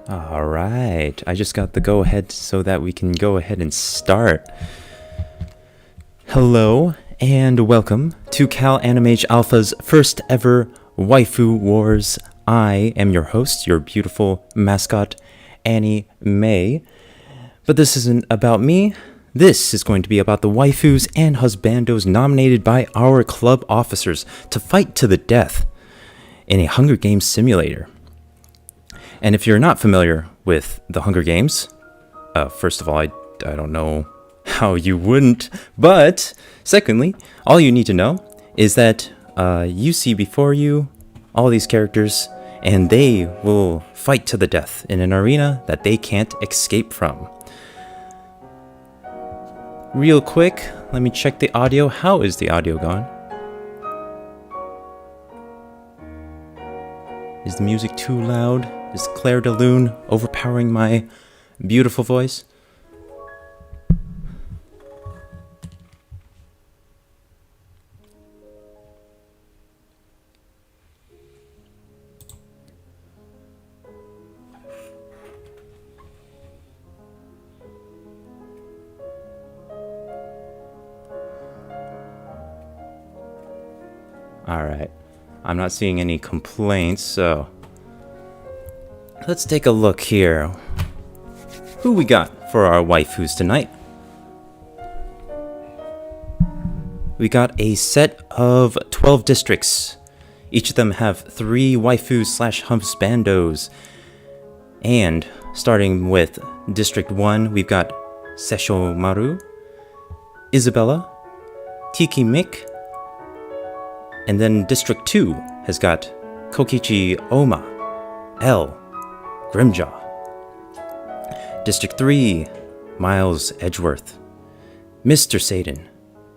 Alright, I just got the go-ahead so that we can go ahead and start. Hello, and welcome to Cal Animage Alpha's first ever Waifu Wars. I am your host, your beautiful mascot, Annie May. But this isn't about me. This is going to be about the waifus and husbandos nominated by our club officers to fight to the death in a Hunger Games simulator. And if you're not familiar with the Hunger Games, first of all, I don't know how you wouldn't, but secondly, all you need to know is that you see before you all these characters, and they will fight to the death in an arena that they can't escape from. Real quick, let me check the audio. How is the audio going? Is the music too loud? Is Claire de Lune overpowering my beautiful voice? Alright, I'm not seeing any complaints, so let's take a look here. Who we got for our waifus tonight? We got a set of 12 districts. Each of them have 3 waifus slash husbandos. And starting with District 1, we've got Sessho Maru, Isabella, Tiki Mick, and then District 2 has got Kokichi Oma, L, Grimjaw. District 3, Miles Edgeworth, Mr. Satan,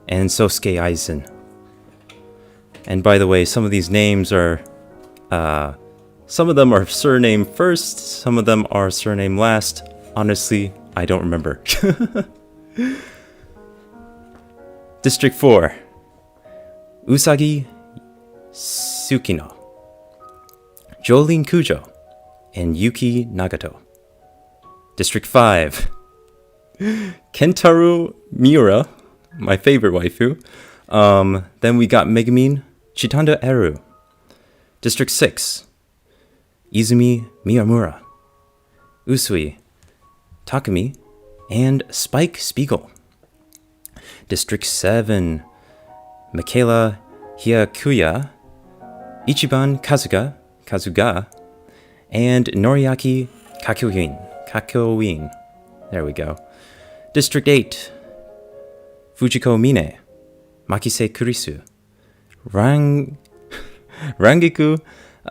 and Sosuke Aizen. And by the way, some of these names are, some of them are surname first, some of them are surname last. Honestly, I don't remember. District 4, Usagi Tsukino, Jolene Kujo, and Yuki Nagato. District 5, Kentaro Miura, my favorite waifu. Then we got Megumin Chitanda Eru. District 6, Izumi Miyamura, Usui Takumi, and Spike Spiegel. District 7, Michaela Hyakuya, Ichiban Kazuga, and Noriaki Kakyoin. There we go. District 8, Fujiko Mine, Makise Kurisu, Rangiku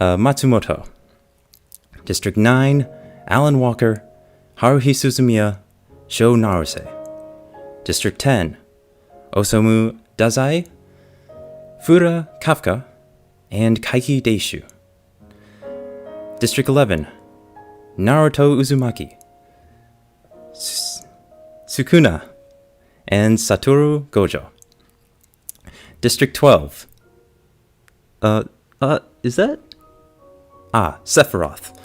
Matsumoto. District 9, Alan Walker, Haruhi Suzumiya, Sho Naruse. District 10, Osamu Dazai, Fura Kafka, and Kaiki Deishu. District 11, Naruto Uzumaki, Sukuna, and Satoru Gojo. District 12, is that? Sephiroth,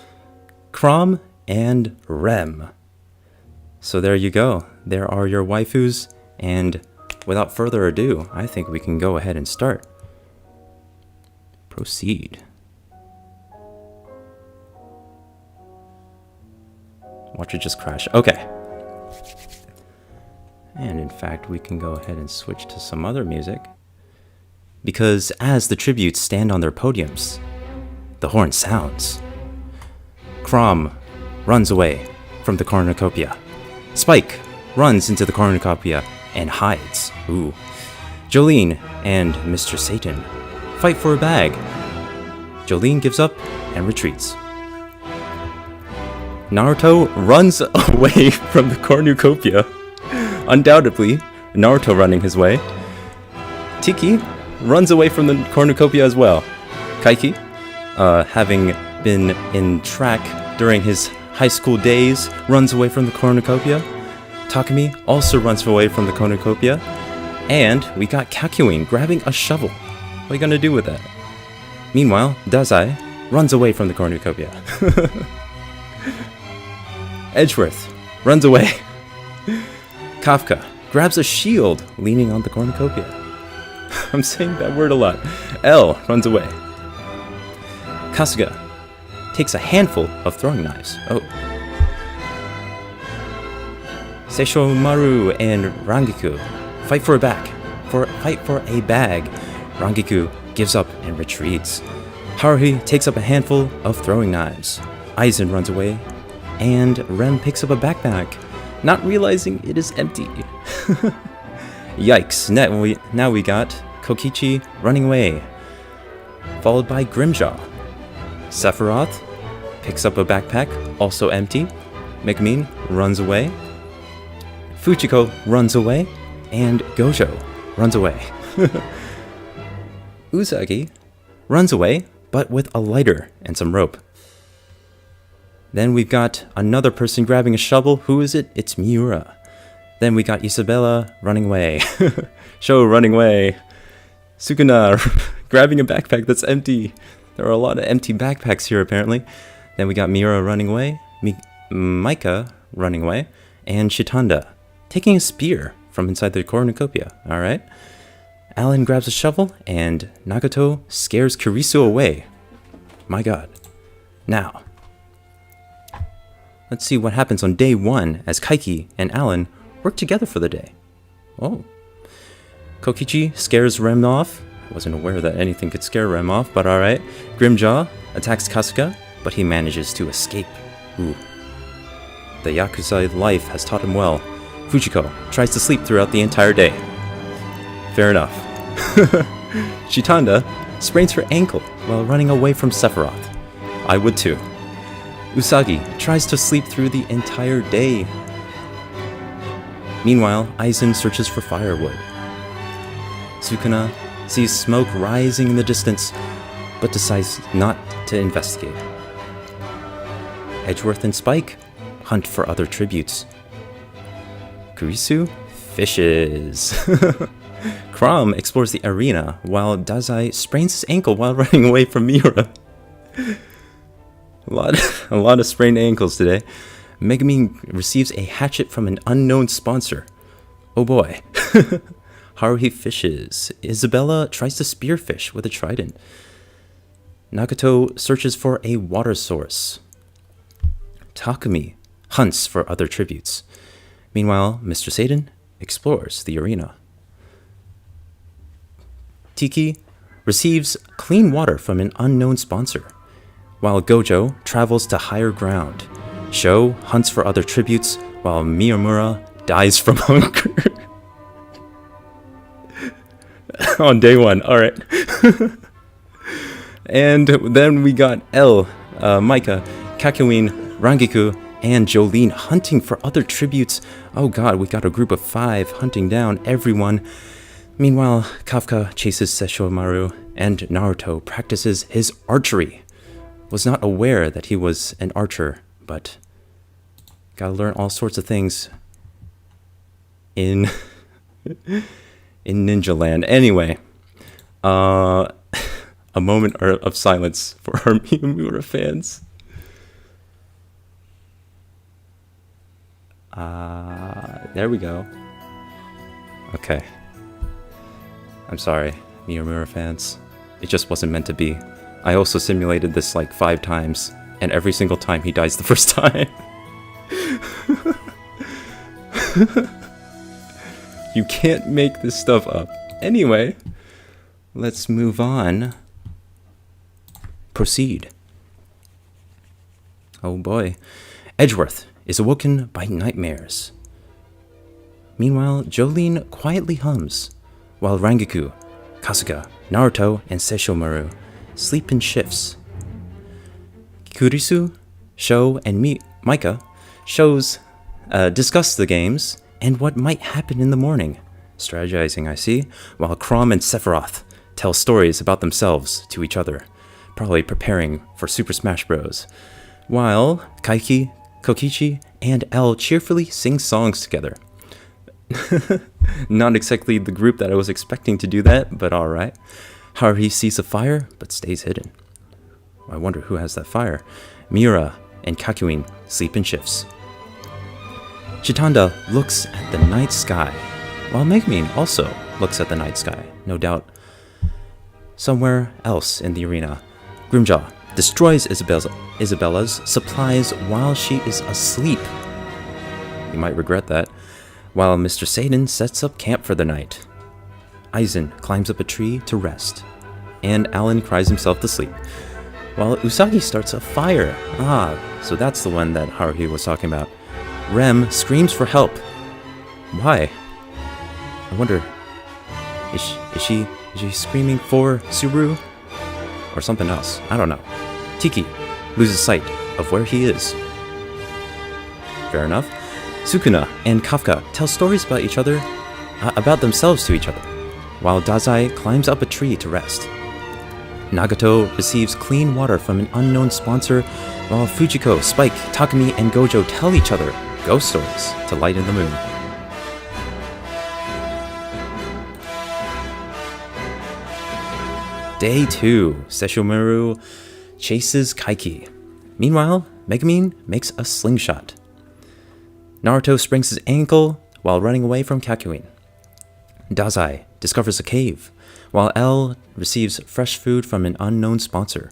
Crom, and Rem. So there you go. There are your waifus, and without further ado, I think we can go ahead and start. Proceed. Watch it just crash. Okay. And in fact, we can go ahead and switch to some other music. Because as the tributes stand on their podiums, the horn sounds. Crom runs away from the cornucopia. Spike runs into the cornucopia and hides. Ooh. Jolene and Mr. Satan fight for a bag. Jolene gives up and retreats. Naruto runs away from the cornucopia. Undoubtedly, Naruto running his way. Tiki runs away from the cornucopia as well. Kaiki, having been in track during his high school days, runs away from the cornucopia. Takumi also runs away from the cornucopia. And we got Kakyoin grabbing a shovel. What are you gonna do with that? Meanwhile, Dazai runs away from the cornucopia. Edgeworth runs away. Kafka grabs a shield, leaning on the cornucopia. I'm saying that word a lot. L runs away. Kasuga takes a handful of throwing knives. Oh. Seishomaru and Rangiku fight for a bag. Rangiku gives up and retreats. Haruhi takes up a handful of throwing knives. Aizen runs away, and Rem picks up a backpack, not realizing it is empty. Yikes, now we got Kokichi running away, followed by Grimjaw. Sephiroth picks up a backpack, also empty. Megumin runs away. Fujiko runs away, and Gojo runs away. Usagi runs away, but with a lighter and some rope. Then we've got another person grabbing a shovel. Who is it? It's Miura. Then we got Isabella running away. Sho running away. Sukuna grabbing a backpack that's empty. There are a lot of empty backpacks here apparently. Then we got Miura running away. Micah running away. And Shitanda taking a spear from inside the cornucopia. Alright. Alan grabs a shovel, and Nagato scares Kurisu away. My god. Now, let's see what happens on day 1 as Kaiki and Alan work together for the day. Oh. Kokichi scares Rem off. I wasn't aware that anything could scare Rem off, but alright. Grimjaw attacks Kasuga, but he manages to escape. Ooh. The Yakuza life has taught him well. Fujiko tries to sleep throughout the entire day. Fair enough. Shitanda sprains her ankle while running away from Sephiroth. I would too. Usagi tries to sleep through the entire day. Meanwhile, Aizen searches for firewood. Sukuna sees smoke rising in the distance, but decides not to investigate. Edgeworth and Spike hunt for other tributes. Kurisu fishes. Crom explores the arena, while Dazai sprains his ankle while running away from Miura. A lot of sprained ankles today. Megumin receives a hatchet from an unknown sponsor. Oh boy. Haruhi fishes. Isabella tries to spearfish with a trident. Nagato searches for a water source. Takumi hunts for other tributes. Meanwhile, Mr. Satan explores the arena. Tiki receives clean water from an unknown sponsor, while Gojo travels to higher ground. Sho hunts for other tributes, while Miyamura dies from hunger. On day 1, alright. And then we got L, Micah, Kakyoin, Rangiku, and Jolene hunting for other tributes. Oh god, we got a group of 5 hunting down everyone. Meanwhile, Kafka chases Seishomaru, and Naruto practices his archery. Was not aware that he was an archer, but gotta learn all sorts of things in Ninja Land. Anyway, a moment of silence for our Miyamura fans. There we go. Okay. I'm sorry, Miyamura fans. It just wasn't meant to be. I also simulated this like 5 times, and every single time he dies the first time. You can't make this stuff up. Anyway, let's move on. Proceed. Oh boy. Edgeworth is awoken by nightmares. Meanwhile, Jolene quietly hums, while Rangiku, Kasuga, Naruto, and Seishomaru sleep in shifts. Kurisu, Sho, and Micah discuss the games and what might happen in the morning. Strategizing, I see, while Crom and Sephiroth tell stories about themselves to each other, probably preparing for Super Smash Bros. While Kaiki, Kokichi, and L cheerfully sing songs together. Not exactly the group that I was expecting to do that, but alright. Haruhi sees a fire, but stays hidden. I wonder who has that fire. Miura and Kakyoin sleep in shifts. Chitanda looks at the night sky, while Megumin also looks at the night sky, no doubt somewhere else in the arena. Grimjaw destroys Isabella's supplies while she is asleep. You might regret that. While Mr. Satan sets up camp for the night. Aizen climbs up a tree to rest, and Alan cries himself to sleep, while Usagi starts a fire. So that's the one that Haruhi was talking about. Rem screams for help. Why? I wonder, is she screaming for Subaru? Or something else? I don't know. Tiki loses sight of where he is. Fair enough. Sukuna and Kafka tell stories about each other, about themselves to each other, while Dazai climbs up a tree to rest. Nagato receives clean water from an unknown sponsor, while Fujiko, Spike, Takumi, and Gojo tell each other ghost stories to lighten the mood. Day 2, Sesshomaru chases Kaiki. Meanwhile, Megumin makes a slingshot. Naruto sprains his ankle while running away from Kakuin. Dazai discovers a cave, while L receives fresh food from an unknown sponsor.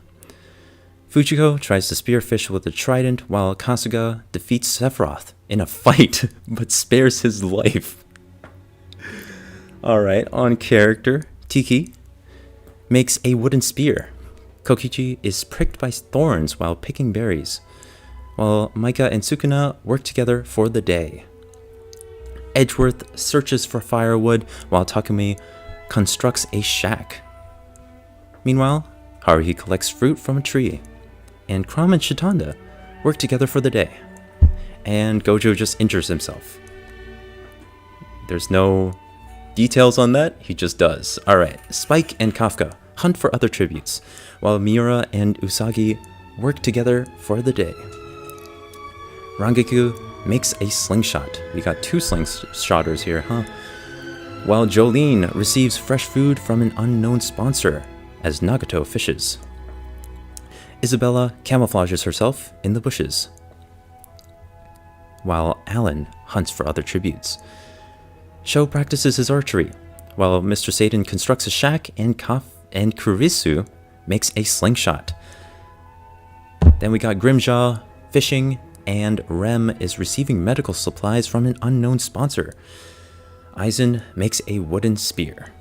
Fujiko tries to spearfish with a trident, while Kasuga defeats Sephiroth in a fight, but spares his life. Alright, on character, Tiki makes a wooden spear. Kokichi is pricked by thorns while picking berries, while Maika and Sukuna work together for the day. Edgeworth searches for firewood while Takumi constructs a shack. Meanwhile, Haruhi collects fruit from a tree, and Crom and Chitanda work together for the day. And Gojo just injures himself. There's no details on that, he just does. Alright, Spike and Kafka hunt for other tributes, while Miura and Usagi work together for the day. Rangiku makes a slingshot. We got 2 slingshotters here, huh? While Jolene receives fresh food from an unknown sponsor as Nagato fishes. Isabella camouflages herself in the bushes, while Alan hunts for other tributes. Sho practices his archery, while Mr. Satan constructs a shack, and Kurisu makes a slingshot. Then we got Grimjaw fishing, and Rem is receiving medical supplies from an unknown sponsor. Aizen makes a wooden spear.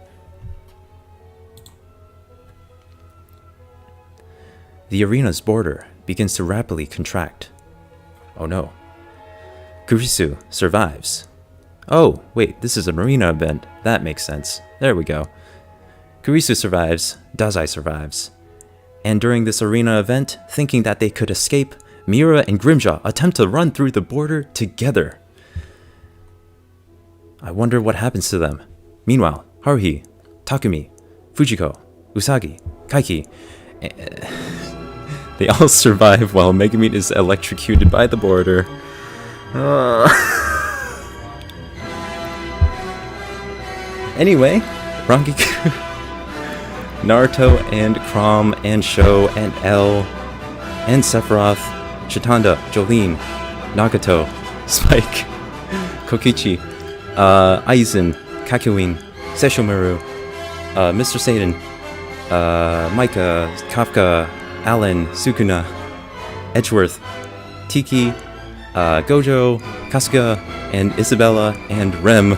The arena's border begins to rapidly contract. Oh no. Kurisu survives. Oh, wait, this is an arena event. That makes sense. There we go. Kurisu survives, Dazai survives. And during this arena event, thinking that they could escape, Miura and Grimjaw attempt to run through the border together. I wonder what happens to them. Meanwhile, Haruhi, Takumi, Fujiko, Usagi, Kaiki, they all survive while Megumin is electrocuted by the border. Anyway, Rangiku, Naruto and Crom and Sho and L and Sephiroth, Chitanda, Jolene, Nagato, Spike, Kokichi, Aizen, Kakuin, Sesshomaru, Mr. Satan, Maika, Kafka, Alan, Sukuna, Edgeworth, Tiki, Gojo, Kasuga, and Isabella and Rem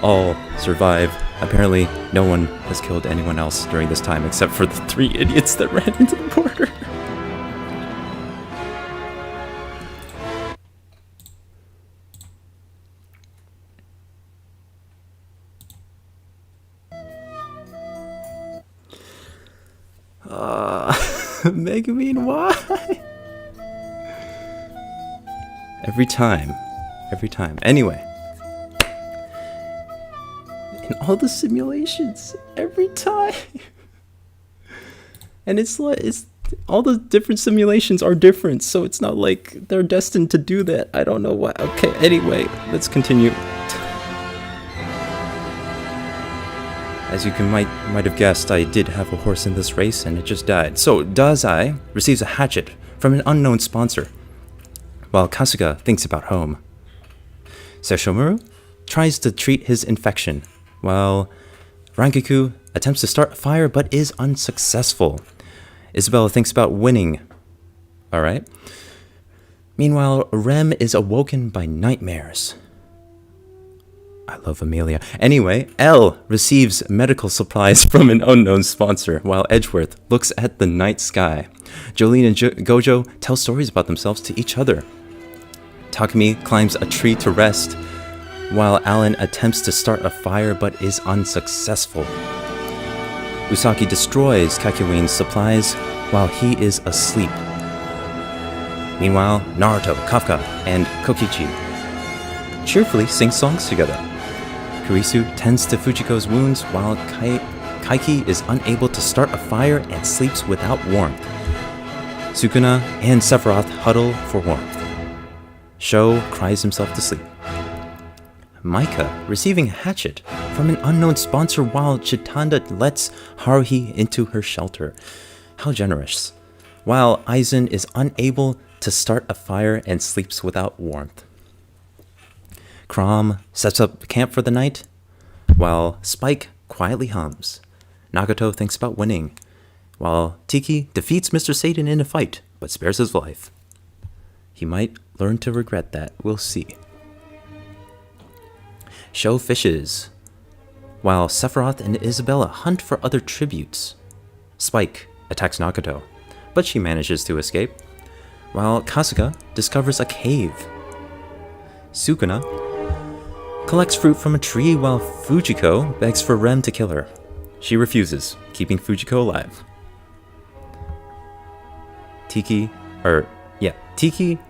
all survive. Apparently, no one has killed anyone else during this time except for the 3 idiots that ran into the border. Megumin, why? Every time. Anyway. In all the simulations, every time. And it's all the different simulations are different, so it's not like they're destined to do that. I don't know why. Okay, anyway, let's continue. As you might have guessed, I did have a horse in this race, and it just died. So, Dazai receives a hatchet from an unknown sponsor, while Kasuga thinks about home. Sesshomaru tries to treat his infection, while Rangiku attempts to start a fire but is unsuccessful. Isabella thinks about winning. Alright. Meanwhile, Rem is awoken by nightmares. I love Amelia. Anyway, Elle receives medical supplies from an unknown sponsor, while Edgeworth looks at the night sky. Jolene and Gojo tell stories about themselves to each other. Takumi climbs a tree to rest, while Alan attempts to start a fire but is unsuccessful. Usagi destroys Kakyoin's supplies while he is asleep. Meanwhile, Naruto, Kafka, and Kokichi cheerfully sing songs together. Kurisu tends to Fujiko's wounds while Kaiki is unable to start a fire and sleeps without warmth. Sukuna and Sephiroth huddle for warmth. Sho cries himself to sleep. Micah receiving a hatchet from an unknown sponsor while Chitanda lets Haruhi into her shelter. How generous. While Aizen is unable to start a fire and sleeps without warmth. Crom sets up camp for the night, while Spike quietly hums. Nagato thinks about winning, while Tiki defeats Mr. Satan in a fight, but spares his life. He might learn to regret that, we'll see. Sho fishes, while Sephiroth and Isabella hunt for other tributes. Spike attacks Nagato, but she manages to escape, while Kasuga discovers a cave. Sukuna collects fruit from a tree while Fujiko begs for Rem to kill her. She refuses, keeping Fujiko alive. Tiki,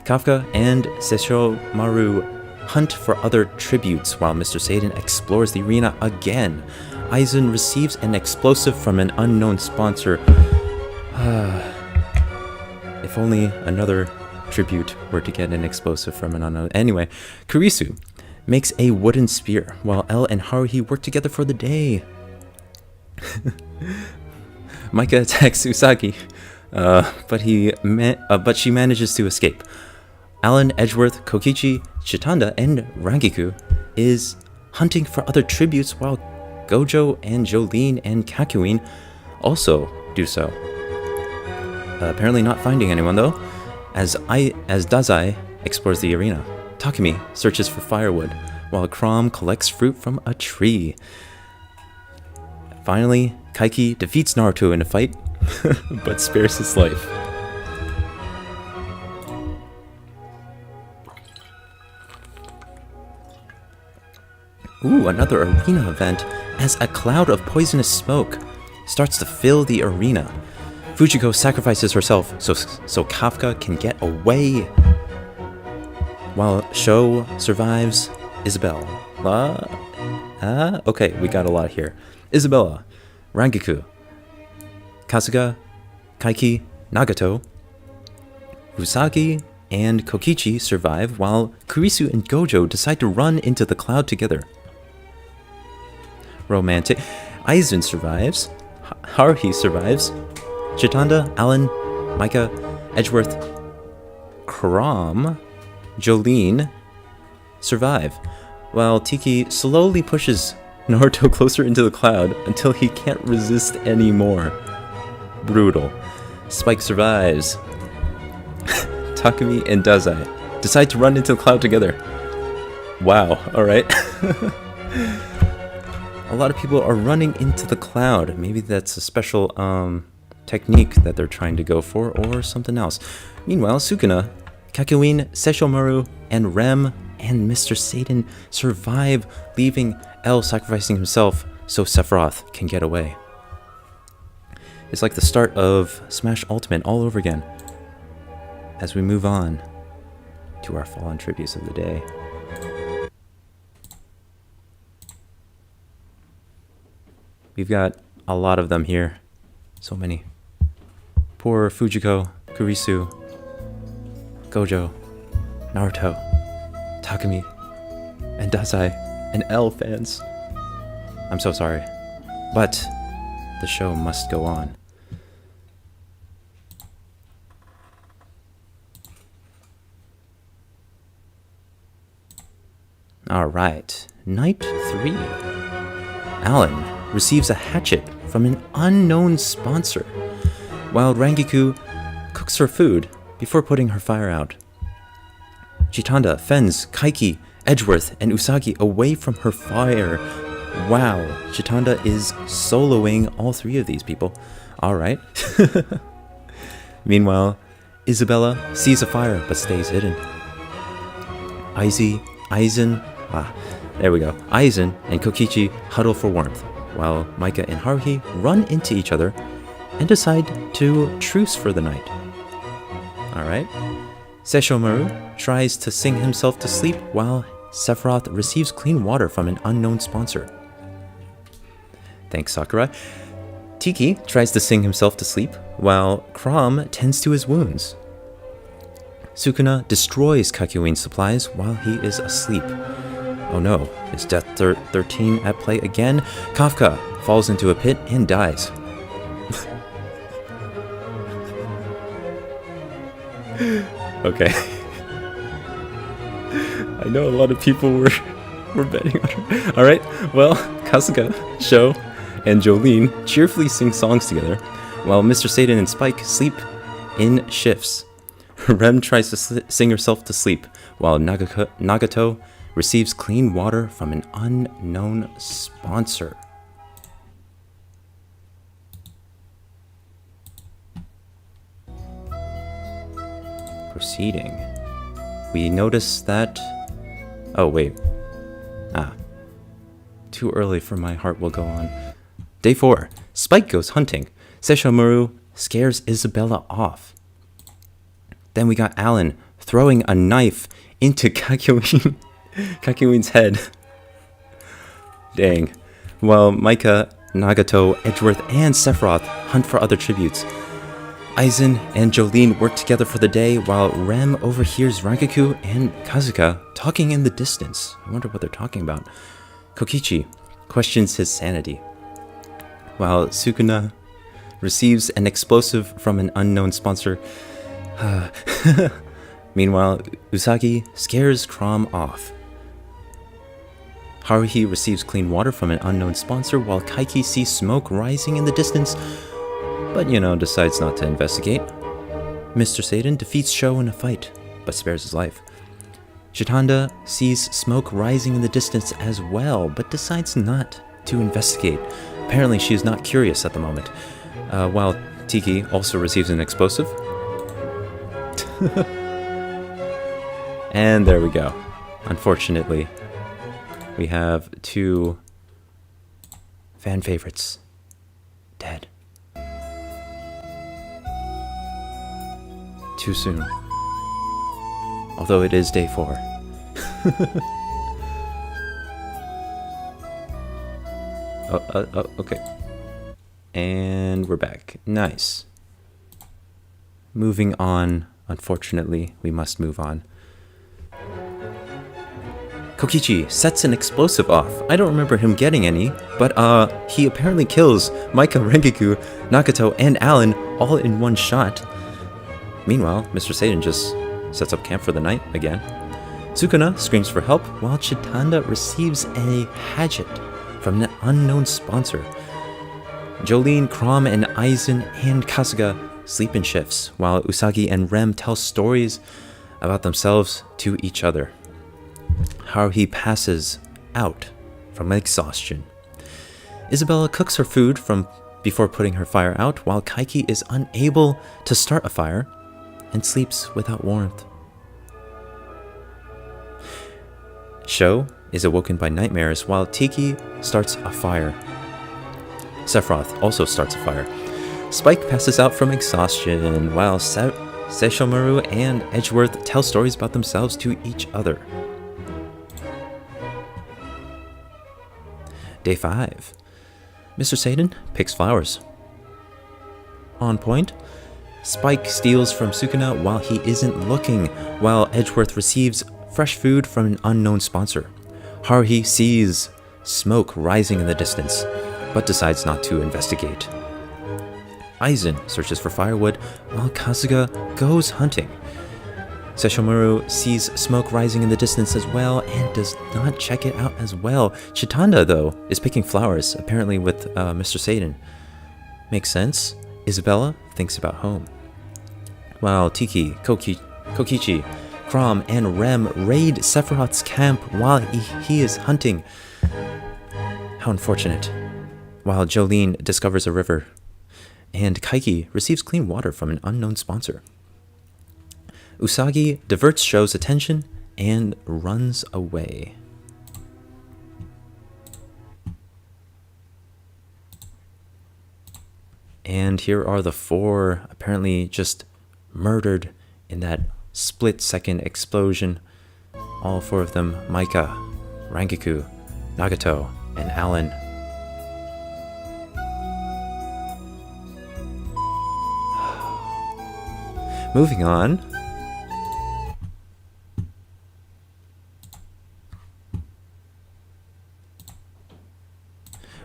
Kafka, and Sesshomaru hunt for other tributes while Mr. Satan explores the arena again. Aizen receives an explosive from an unknown sponsor. If only another tribute were to get an explosive from an unknown. Anyway, Kurisu makes a wooden spear while Elle and Haruhi work together for the day. Micah attacks Usagi, but she manages to escape. Alan, Edgeworth, Kokichi, Chitanda, and Rangiku is hunting for other tributes while Gojo and Jolene and Kakyoin also do so. Apparently not finding anyone though, as Dazai explores the arena. Takumi searches for firewood, while Crom collects fruit from a tree. Finally, Kaiki defeats Naruto in a fight, but spares his life. Ooh, another arena event, as a cloud of poisonous smoke starts to fill the arena. Fujiko sacrifices herself so Kafka can get away, while Sho survives Isabella. Okay, we got a lot here. Isabella, Rangiku, Kasuga, Kaiki, Nagato, Usagi, and Kokichi survive, while Kurisu and Gojo decide to run into the cloud together. Romantic. Aizen survives. Haruhi survives. Chitanda, Alan, Micah, Edgeworth, Crom, Jolene survive, while Tiki slowly pushes Naruto closer into the cloud until he can't resist anymore. Brutal. Spike survives. Takumi and Dazai decide to run into the cloud together. Wow, alright. A lot of people are running into the cloud. Maybe that's a special technique that they're trying to go for, or something else. Meanwhile, Sukuna, Kakyoin, Sesshomaru, and Rem and Mr. Satan survive, leaving L sacrificing himself so Sephiroth can get away. It's like the start of Smash Ultimate all over again, as we move on to our fallen tributes of the day. We've got a lot of them here. So many. Poor Fujiko, Kurisu, Gojo, Naruto, Takumi, and Dazai, and L fans. I'm so sorry, but the show must go on. Alright, night 3. Alan receives a hatchet from an unknown sponsor, while Rangiku cooks her food before putting her fire out. Chitanda fends Kaiki, Edgeworth, and Usagi away from her fire. Wow, Chitanda is soloing all 3 of these people. Alright. Meanwhile, Isabella sees a fire but stays hidden. Aizen and Kokichi huddle for warmth, while Maika and Haruhi run into each other and decide to truce for the night. Alright. Seishomaru tries to sing himself to sleep while Sephiroth receives clean water from an unknown sponsor. Thanks, Sakurai. Tiki tries to sing himself to sleep while Crom tends to his wounds. Sukuna destroys Kakyoin's supplies while he is asleep. Oh no, is Death 13 at play again? Kafka falls into a pit and dies. Okay. I know a lot of people were betting on her. Alright, well, Kasuga, Sho, and Jolene cheerfully sing songs together, while Mr. Satan and Spike sleep in shifts. Rem tries to sing herself to sleep, while Nagato receives clean water from an unknown sponsor. Proceeding. We notice that... Oh, wait. Too early for my heart will go on. Day 4. Spike goes hunting. Seishomaru scares Isabella off. Then we got Alan throwing a knife into Kakyoin's head. Dang. While Maika, Nagato, Edgeworth, and Sephiroth hunt for other tributes. Aizen and Jolene work together for the day, while Rem overhears Rangiku and Kazuka talking in the distance. I wonder what they're talking about. Kokichi questions his sanity, while Sukuna receives an explosive from an unknown sponsor. Meanwhile, Usagi scares Crom off. Haruhi receives clean water from an unknown sponsor, while Kaiki sees smoke rising in the distance, but, decides not to investigate. Mr. Satan defeats Sho in a fight, but spares his life. Chitanda sees smoke rising in the distance as well, but decides not to investigate. Apparently she is not curious at the moment. While Tiki also receives an explosive. And there we go. Unfortunately, we have 2 fan favorites dead. Too soon. Although it is day 4. Okay. And we're back. Nice. Moving on. Unfortunately, we must move on. Kokichi sets an explosive off. I don't remember him getting any, but he apparently kills Maika, Rangiku, Nagato, and Alan all in one shot. Meanwhile, Mr. Satan just sets up camp for the night again. Sukuna screams for help, while Chitanda receives a hatchet from an unknown sponsor. Jolene, Crom, and Aizen and Kasuga sleep in shifts, while Usagi and Rem tell stories about themselves to each other. Haruhi passes out from exhaustion. Isabella cooks her food before putting her fire out, while Kaiki is unable to start a fire and sleeps without warmth. Sho is awoken by nightmares, while Tiki starts a fire. Sephiroth also starts a fire. Spike passes out from exhaustion, while Seishomaru and Edgeworth tell stories about themselves to each other. Day 5. Mr. Satan picks flowers. On point. Spike steals from Sukuna while he isn't looking, while Edgeworth receives fresh food from an unknown sponsor. Haruhi sees smoke rising in the distance, but decides not to investigate. Aizen searches for firewood, while Kasuga goes hunting. Sesshomaru sees smoke rising in the distance as well and does not check it out as well. Chitanda, though, is picking flowers, apparently with Mr. Satan. Makes sense. Isabella thinks about home. While Tiki, Kokichi, Crom, and Rem raid Sephiroth's camp while he is hunting. How unfortunate. While Jolene discovers a river, and Kaiki receives clean water from an unknown sponsor. Usagi diverts Sho's attention and runs away. And here are the 4 apparently just murdered in that split-second explosion. All 4 of them, Maika, Rangiku, Nagato, and Alan. Moving on.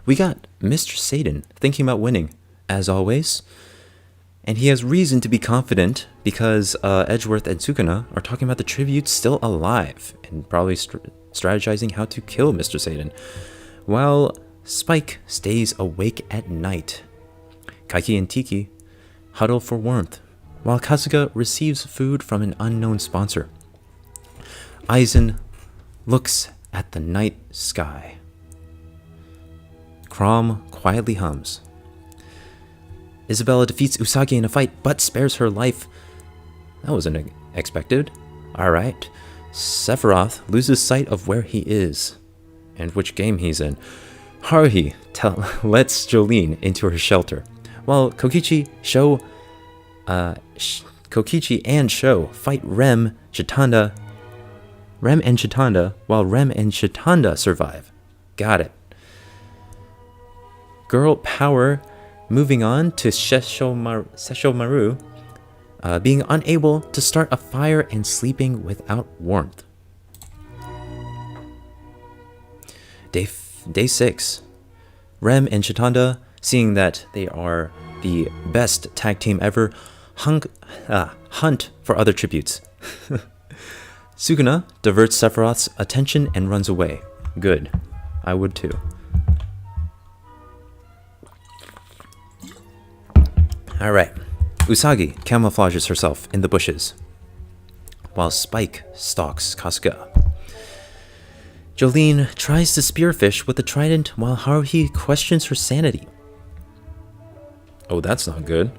We got Mr. Satan thinking about winning, as always. And he has reason to be confident because Edgeworth and Sukuna are talking about the tributes still alive and probably strategizing how to kill Mr. Satan, while Spike stays awake at night. Kaiki and Tiki huddle for warmth, while Kasuga receives food from an unknown sponsor. Aizen looks at the night sky. Crom quietly hums. Isabella defeats Usagi in a fight, but spares her life. That wasn't expected. Alright. Sephiroth loses sight of where he is, and which game he's in. Haruhi lets Jolene into her shelter, while Kokichi and Sho fight Rem and Chitanda, while Rem and Chitanda survive. Got it. Girl power moving on to Sesshomaru, being unable to start a fire and sleeping without warmth. Day 6. Rem and Chitanda, seeing that they are the best tag team ever, hunt for other tributes. Sukuna diverts Sephiroth's attention and runs away. Good. I would too. Alright. Usagi camouflages herself in the bushes, while Spike stalks Kasuga. Jolene tries to spearfish with the trident while Haruhi questions her sanity. Oh, that's not good.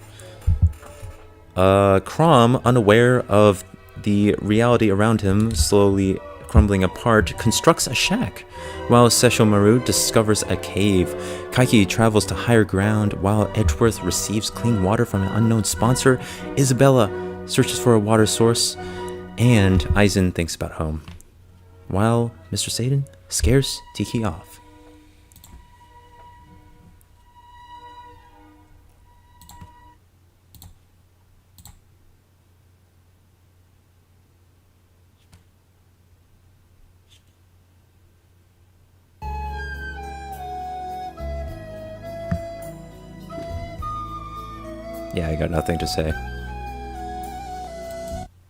Crom, unaware of the reality around him slowly crumbling apart, constructs a shack, while Sesshomaru discovers a cave. Kaiki travels to higher ground, while Edgeworth receives clean water from an unknown sponsor. Isabella searches for a water source, and Aizen thinks about home, while Mr. Satan scares Tiki off. Yeah, I got nothing to say.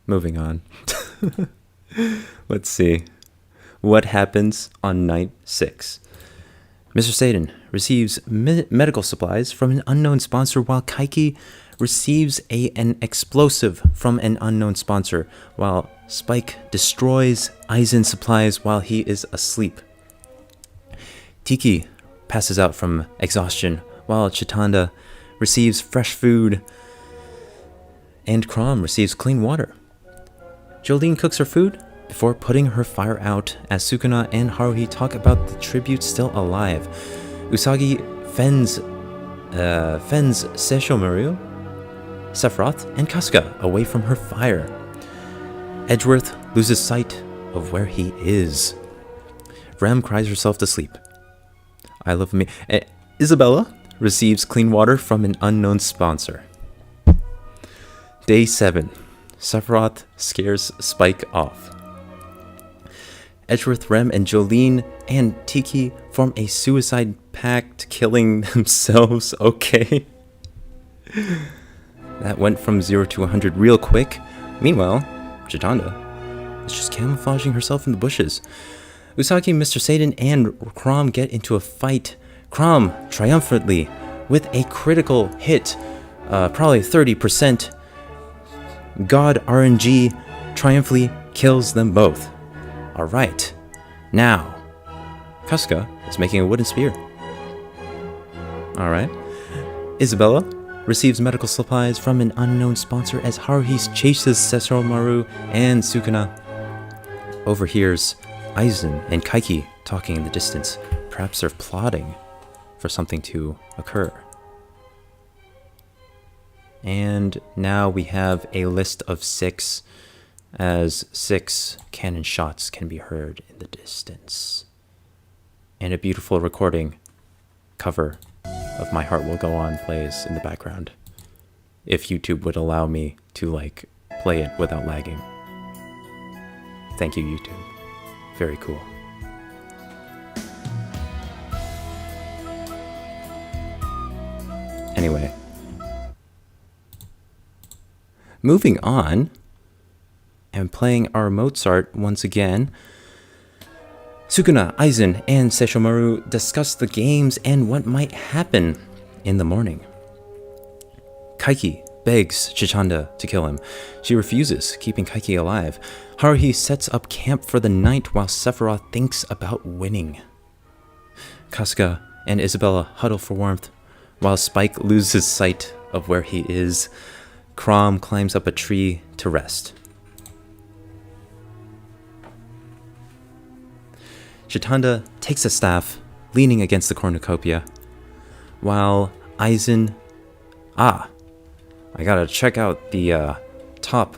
Moving on. Let's see. What happens on night 6? Mr. Satan receives medical supplies from an unknown sponsor, while Kaiki receives an explosive from an unknown sponsor, while Spike destroys Aizen's supplies while he is asleep. Tiki passes out from exhaustion, while Chitanda receives fresh food, and Crom receives clean water. Jolene cooks her food before putting her fire out as Sukuna and Haruhi talk about the tribute still alive. Usagi fends Sesshomaru, Sephiroth, and Kasuga away from her fire. Edgeworth loses sight of where he is. Rem cries herself to sleep. I love me. Isabella receives clean water from an unknown sponsor. Day 7. Sephiroth scares Spike off. Edgeworth, Rem, and Jolene and Tiki form a suicide pact, killing themselves. Okay. That went from 0 to 100 real quick. Meanwhile, Chitanda is just camouflaging herself in the bushes. Usagi, Mr. Satan, and Chrom get into a fight. Chrom triumphantly with a critical hit, probably 30%. God RNG triumphantly kills them both. Alright, now Kasuga is making a wooden spear. Alright. Isabella receives medical supplies from an unknown sponsor as Haruhi chases Sesshomaru, and Sukuna overhears Aizen and Kaiki talking in the distance. Perhaps they're plotting for something to occur. And now we have a list of 6, as 6 cannon shots can be heard in the distance. And a beautiful recording cover of My Heart Will Go On plays in the background, if YouTube would allow me to play it without lagging. Thank you, YouTube. Very cool. Anyway, moving on and playing our Mozart once again. Sukuna, Aizen, and Sesshomaru discuss the games and what might happen in the morning. Kaiki begs Chitanda to kill him. She refuses, keeping Kaiki alive. Haruhi sets up camp for the night while Sephiroth thinks about winning. Kasuga and Isabella huddle for warmth, while Spike loses sight of where he is. Chrom climbs up a tree to rest. Chitanda takes a staff, leaning against the cornucopia, while Aizen... I gotta check out the top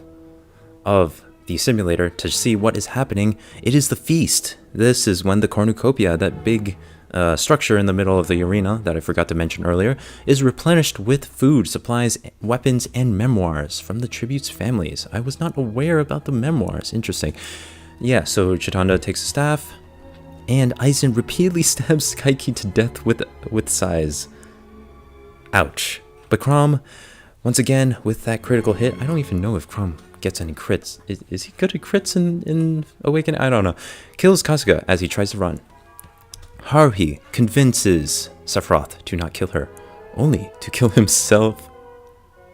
of the simulator to see what is happening. It is the feast. This is when the cornucopia, that big structure in the middle of the arena that I forgot to mention earlier, is replenished with food, supplies, weapons, and memoirs from the tribute's families. I was not aware about the memoirs. Interesting. Yeah, so Chitanda takes a staff, and Aizen repeatedly stabs Kaiki to death with sighs. Ouch. But Chrom, once again, with that critical hit, I don't even know if Chrom gets any crits. Is he good at crits in Awakening? I don't know. Kills Kasuga as he tries to run. Haruhi convinces Sephiroth to not kill her, only to kill himself.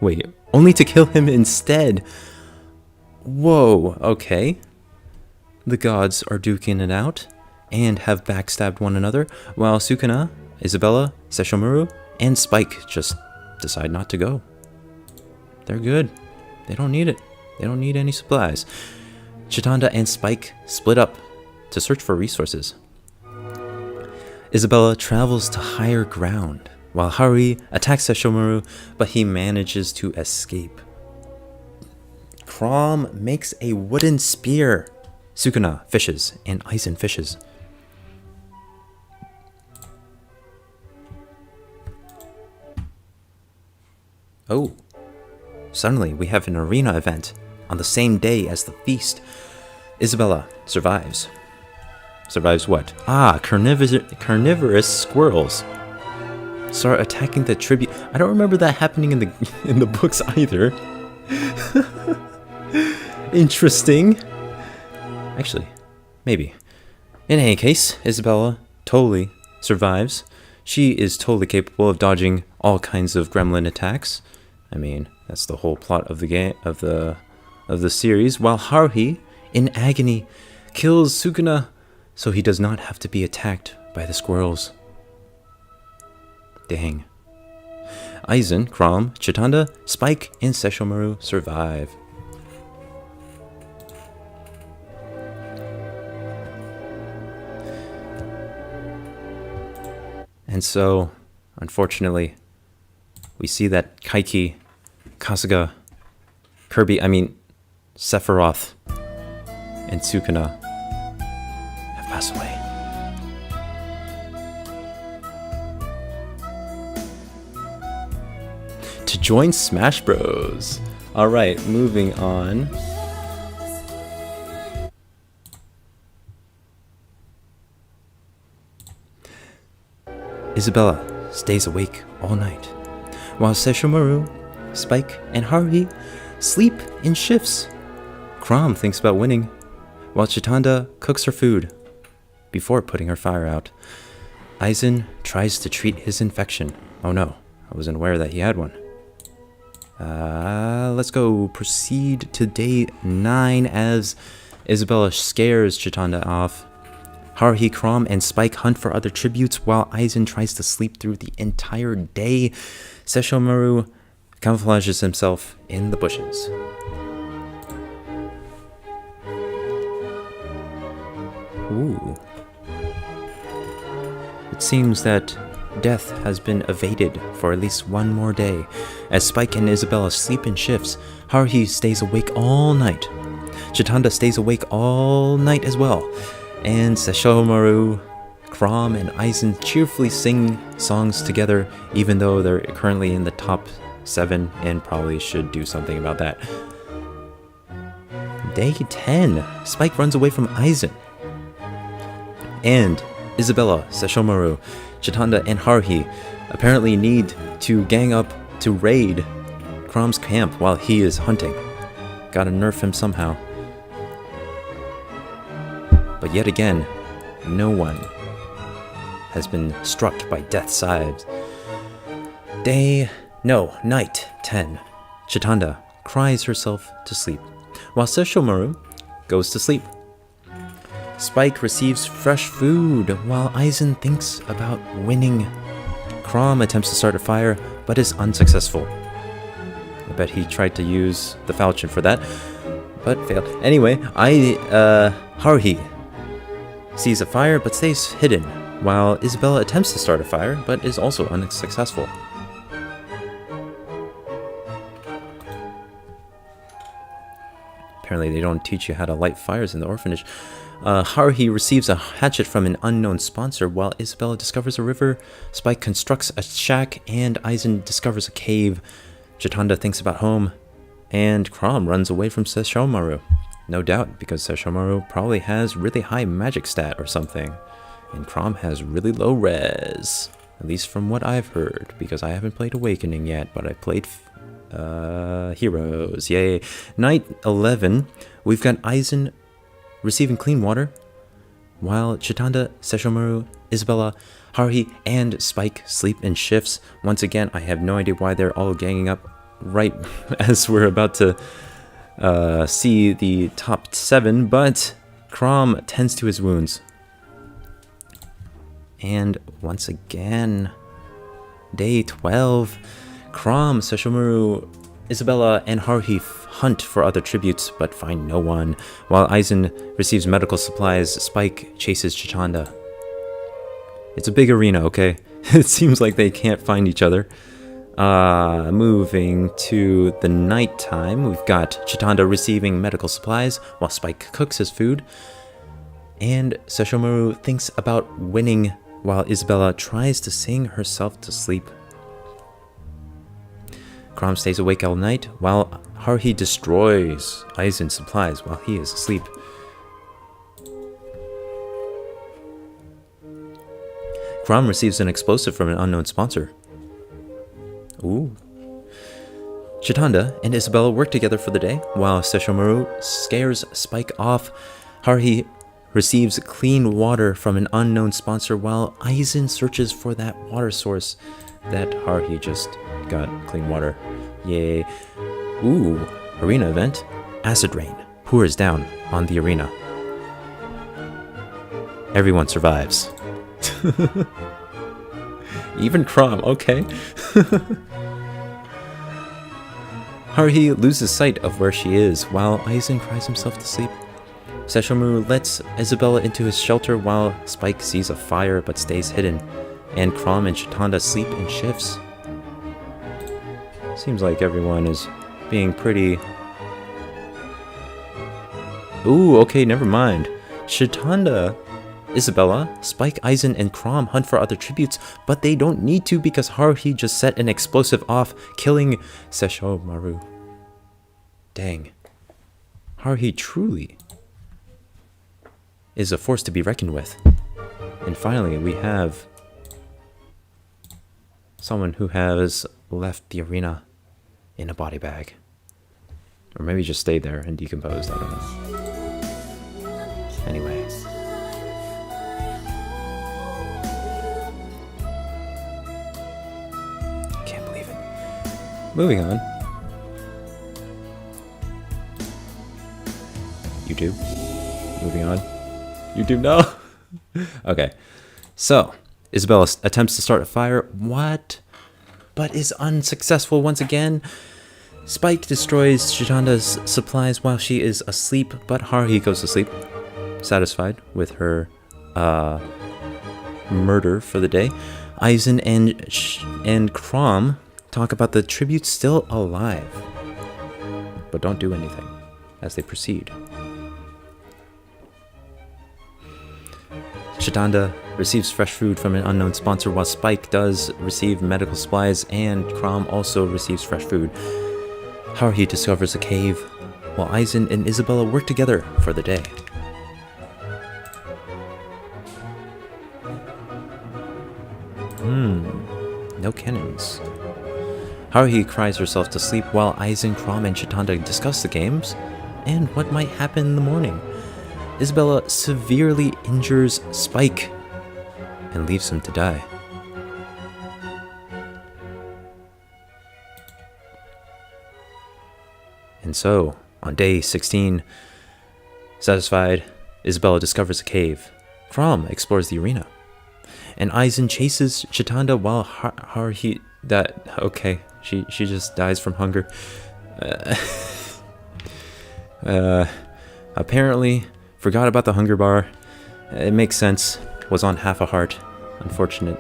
Wait, only to kill him instead. Whoa, okay. The gods are duking it out and have backstabbed one another, while Sukuna, Isabella, Sesshomaru, and Spike just decide not to go. They're good. They don't need it. They don't need any supplies. Chitanda and Spike split up to search for resources. Isabella travels to higher ground, while Haruhi attacks Sesshomaru, but he manages to escape. Chrom makes a wooden spear. Sukuna fishes, and Aizen fishes. Oh, suddenly we have an arena event on the same day as the feast. Isabella survives. Survives what? Carnivorous squirrels start attacking the tribute. I don't remember that happening in the books either. Interesting. Actually, maybe. In any case, Isabella totally survives. She is totally capable of dodging all kinds of gremlin attacks. I mean, that's the whole plot of the game of the series. While Haruhi, in agony, kills Sukuna so he does not have to be attacked by the squirrels. Dang. Aizen, Chrom, Chitanda, Spike, and Sesshomaru survive. And so, unfortunately, we see that Kaiki, Kasuga, Sephiroth, and Sukuna have passed away. To join Smash Bros. Alright, moving on. Isabella stays awake all night, while Sesshomaru, Spike, and Haruhi sleep in shifts. Crom thinks about winning, while Chitanda cooks her food before putting her fire out. Aizen tries to treat his infection. Oh no, I wasn't aware that he had one. Let's go proceed to day 9 as Isabella scares Chitanda off. Haruhi, Crom, and Spike hunt for other tributes while Aizen tries to sleep through the entire day. Sesshomaru camouflages himself in the bushes. Ooh. It seems that death has been evaded for at least one more day. As Spike and Isabella sleep in shifts, Haruhi stays awake all night. Chitanda stays awake all night as well. And Sesshomaru, Crom, and Aizen cheerfully sing songs together, even though they're currently in the top 7 and probably should do something about that. Day 10. Spike runs away from Aizen. And Isabella, Sesshomaru, Chitanda, and Haruhi apparently need to gang up to raid Crom's camp while he is hunting. Gotta nerf him somehow. But yet again, no one has been struck by death's scythes. Night 10. Chitanda cries herself to sleep, while Sesshomaru goes to sleep. Spike receives fresh food, while Aizen thinks about winning. Crom attempts to start a fire, but is unsuccessful. I bet he tried to use the falchion for that, but failed. Anyway, Haruhi sees a fire, but stays hidden, while Isabella attempts to start a fire, but is also unsuccessful. Apparently they don't teach you how to light fires in the orphanage. Haruhi receives a hatchet from an unknown sponsor, while Isabella discovers a river. Spike constructs a shack, and Aizen discovers a cave. Chitanda thinks about home, and Crom runs away from Sesshomaru. No doubt, because Sesshomaru probably has really high magic stat or something, and Crom has really low res. At least from what I've heard, because I haven't played Awakening yet, but I played Heroes. Yay. Night 11, we've got Aizen receiving clean water, while Chitanda, Sesshomaru, Isabella, Haruhi, and Spike sleep in shifts. Once again, I have no idea why they're all ganging up right as we're about to see the top 7, but Crom tends to his wounds. And once again, day 12, Crom, Sesshomaru, Isabella, and Haruhi hunt for other tributes, but find no one. While Aizen receives medical supplies, Spike chases Chitanda. It's a big arena, okay? It seems like they can't find each other. Moving to the nighttime, we've got Chitanda receiving medical supplies while Spike cooks his food. And Sesshomaru thinks about winning while Isabella tries to sing herself to sleep. Crom stays awake all night while Haruhi destroys Aizen's supplies while he is asleep. Crom receives an explosive from an unknown sponsor. Ooh. Chitanda and Isabella work together for the day, while Sesshomaru scares Spike off. Haruhi receives clean water from an unknown sponsor, while Aizen searches for that water source that Haruhi just got. Clean water. Yay. Ooh. Arena event. Acid rain pours down on the arena. Everyone survives. Even Crom, okay. Haruhi loses sight of where she is, while Aizen cries himself to sleep. Sesshomaru lets Isabella into his shelter while Spike sees a fire but stays hidden, and Crom and Chitanda sleep in shifts. Seems like everyone is being pretty... Ooh, okay, never mind. Chitanda, Isabella, Spike, Aizen, and Crom hunt for other tributes, but they don't need to because Haruhi just set an explosive off, killing Sesshomaru. Dang. Haruhi truly is a force to be reckoned with. And finally, we have someone who has left the arena in a body bag. Or maybe just stayed there and decomposed, I don't know. Anyway. Can't believe it. Moving on. YouTube. Moving on. YouTube, no! Okay. So, Isabella attempts to start a fire. What? But is unsuccessful once again. Spike destroys Chitanda's supplies while she is asleep, but Haruhi goes to sleep, satisfied with her murder for the day. Aizen and Crom talk about the tribute still alive, but don't do anything as they proceed. Chitanda receives fresh food from an unknown sponsor, while Spike does receive medical supplies, and Crom also receives fresh food. Haruhi discovers a cave, while Aizen and Isabella work together for the day. No cannons. Haruhi cries herself to sleep while Aizen, Crom, and Chitanda discuss the games and what might happen in the morning. Isabella severely injures Spike and leaves him to die. And so, on day 16, satisfied, Isabella discovers a cave. Crom explores the arena. And Aizen chases Chitanda while Haruhi... Okay, she just dies from hunger. Apparently, forgot about the hunger bar. It makes sense. Was on half a heart. Unfortunate.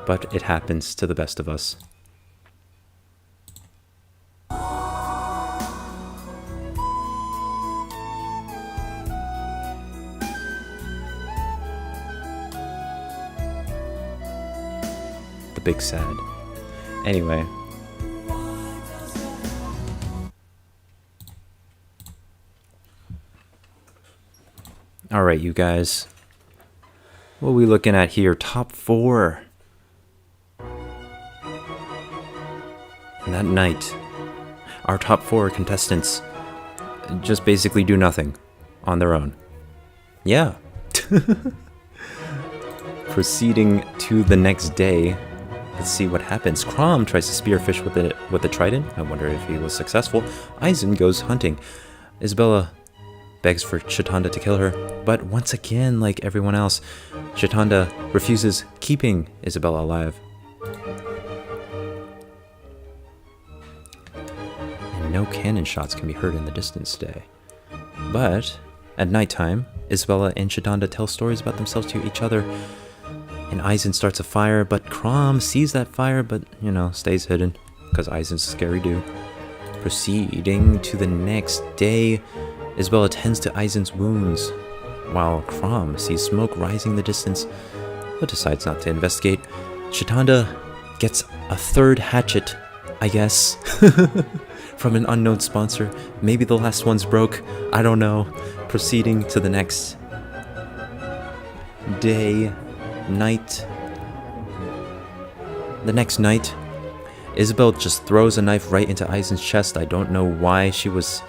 But it happens to the best of us. The big sad. Anyway. Alright, you guys. What are we looking at here? Top 4. And that night, our top 4 contestants just basically do nothing on their own. Yeah. Proceeding to the next day, let's see what happens. Crom tries to spearfish with a trident. I wonder if he was successful. Aizen goes hunting. Isabella begs for Chitanda to kill her, but once again, like everyone else, Chitanda refuses keeping Isabella alive. And no cannon shots can be heard in the distance today. But at nighttime, Isabella and Chitanda tell stories about themselves to each other, and Aizen starts a fire, but Crom sees that fire, but, you know, stays hidden, because Aizen's a scary dude. Proceeding to the next day, Isabella tends to Aizen's wounds, while Crom sees smoke rising in the distance, but decides not to investigate. Chitanda gets a third hatchet, I guess, from an unknown sponsor. Maybe the last one's broke, I don't know. Proceeding to the next day, night. The next night, Isabel just throws a knife right into Aizen's chest. I don't know why she was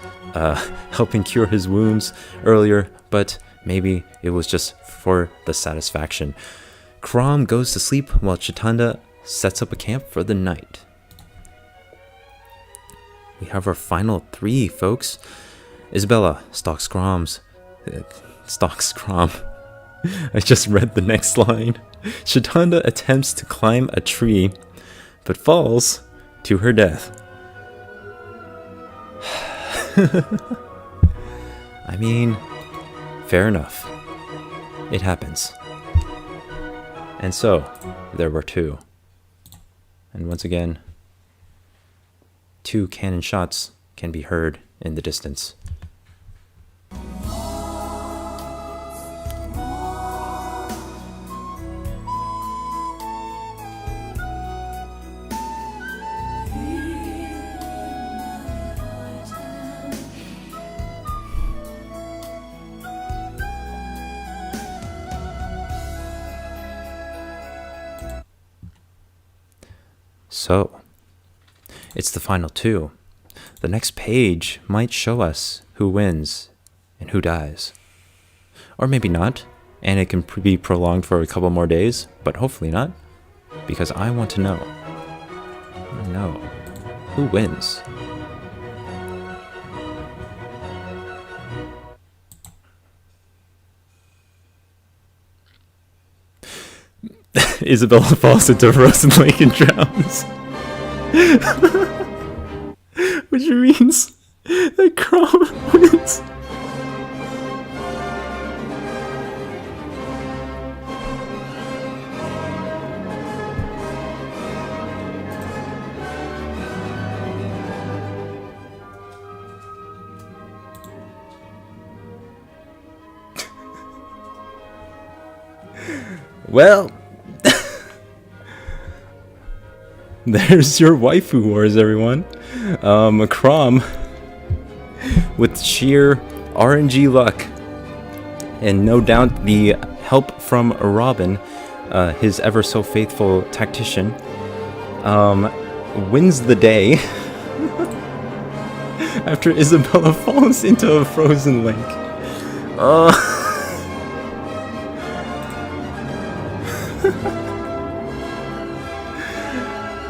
helping cure his wounds earlier, but maybe it was just for the satisfaction. Crom goes to sleep while Chitanda sets up a camp for the night. We have our final 3, folks. Isabella stalks Crom. I just read the next line. Chitanda attempts to climb a tree, but falls to her death. I mean, fair enough. It happens. And so, there were 2. And once again, 2 cannon shots can be heard in the distance. So, it's the final 2. the next page might show us who wins and who dies. Or maybe not, and it can be prolonged for a couple more days, but hopefully not, because I want to know. Who wins? Isabella falls into a frozen lake and drowns. Which means that Crom wins. Well, there's your Waifu Wars, everyone. Crom, with sheer RNG luck, and no doubt the help from Robin, his ever so faithful tactician, wins the day after Isabella falls into a frozen lake.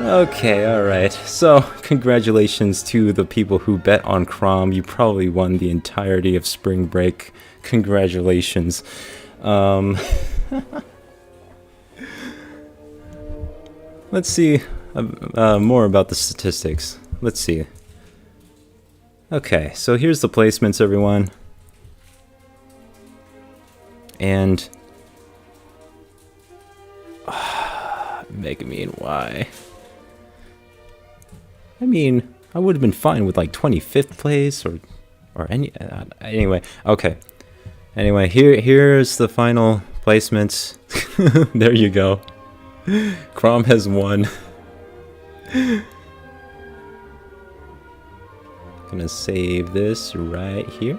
Okay, alright. So, congratulations to the people who bet on Crom. You probably won the entirety of spring break. Congratulations. Let's see more about the statistics. Let's see. Okay, so here's the placements, everyone. And... Megumin, why? I mean, I would have been fine with like 25th place or any... anyway, okay. Anyway, here's the final placements. There you go. Crom has won. Gonna save this right here.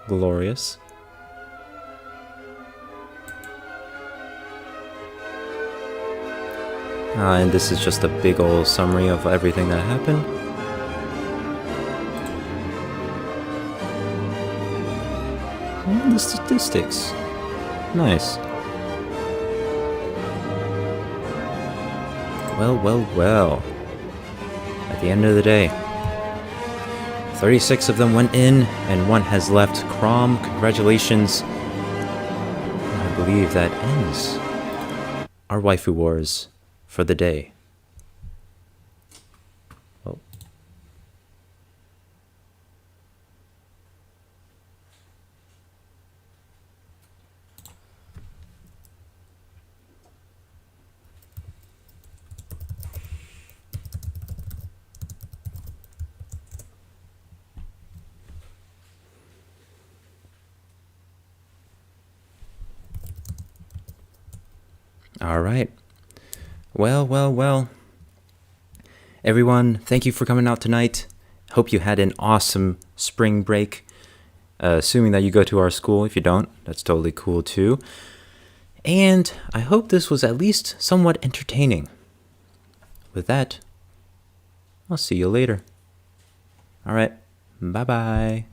Glorious. And this is just a big old summary of everything that happened. And the statistics. Nice. Well. At the end of the day, 36 of them went in, and one has left. Crom, congratulations. And I believe that ends our Waifu Wars for the day. Oh. All right. Well. Everyone, thank you for coming out tonight. Hope you had an awesome spring break. Assuming that you go to our school. If you don't, that's totally cool too. And I hope this was at least somewhat entertaining. With that, I'll see you later. All right. Bye-bye.